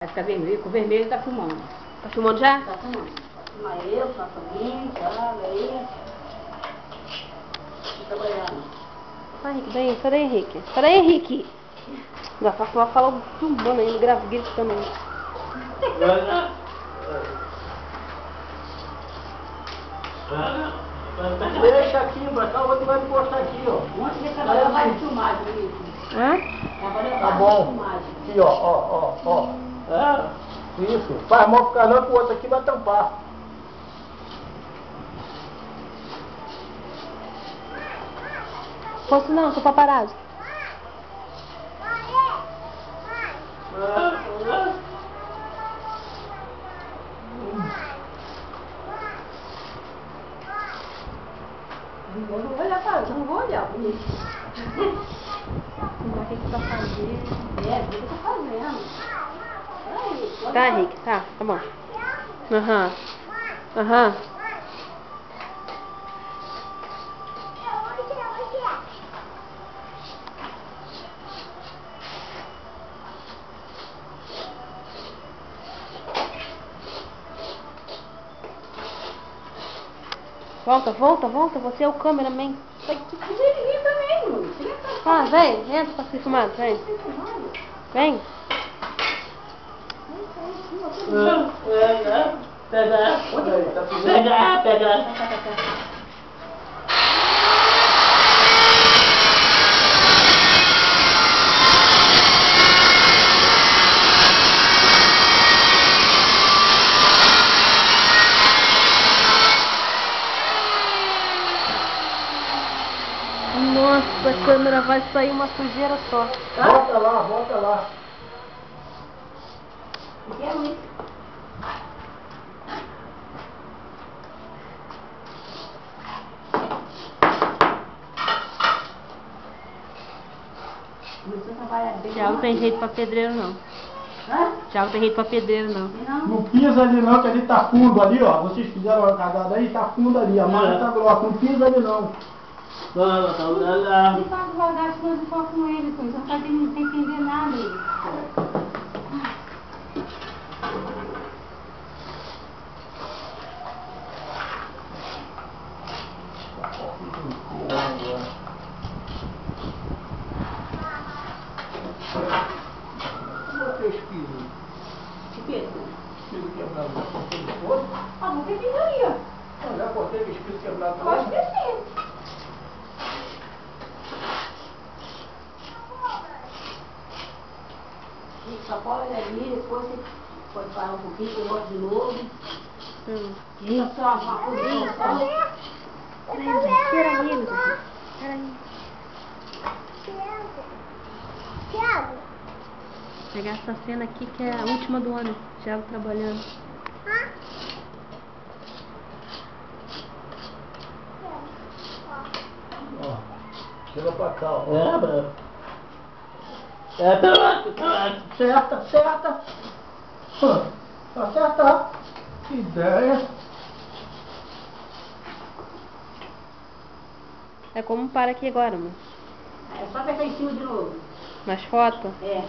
Vai ficar vermelho, com o vermelho tá fumando. Tá filmando já? Tá fumando. Vai fumar eu, sua família, aí. Tô trabalhando. Vai, Henrique, daí. Sai daí, Henrique. Sai daí, Henrique. Já faço uma fala filmando ainda, gritando ainda. Deixa aqui, pra cá, o outro vai encostar aqui, ó. Onde você trabalhar vai filmar, Felipe? Hã? Tá bom. Aqui, ó. É, isso. Faz mão pro canal que o outro aqui vai tampar. Posso não, sou paparazzo. Eu não vou olhar para eu não vou olhar, Felipe. O que tá fazendo? O que eu tô fazendo? Aí, Tá, Henrique, tá bom. Aham. Volta, você é o cameraman. Tem que dirigir também, mano. Ah, vem, entra pra ser filmado, vem. Vem. Pega. Nossa, a câmera vai sair uma sujeira só. Volta lá. Eu quero isso. Você trabalha bem. Thiago não tem jeito pra pedreiro, não. Hã? Thiago tem jeito pra pedreiro, não. Não. Não pisa ali não, que ali tá fundo ali, ó. Vocês fizeram uma cagada aí, tá fundo ali. A marca tá grossa, não pisa ali não. Você faz devagar as coisas só com ele, pois. Você não tá entendendo nada aí. Vocês pisam. De quê? Piso quebrado, já cortei de outro? Ah, não tem pizzaria. Não, já cortei os pisos quebrados Eu acho que também. sim. Só pode ali, depois você pode parar um pouquinho, eu volto de novo. Só uma coisinha só. Peraí, peraí. Thiago. Pegar essa cena aqui que é a última do ano. Thiago trabalhando. Ó, chega pra cá, ó. Acerta. Acerta. Que ideia. É como para aqui agora, mano. É só apertar em cima de novo. Mais foto? É.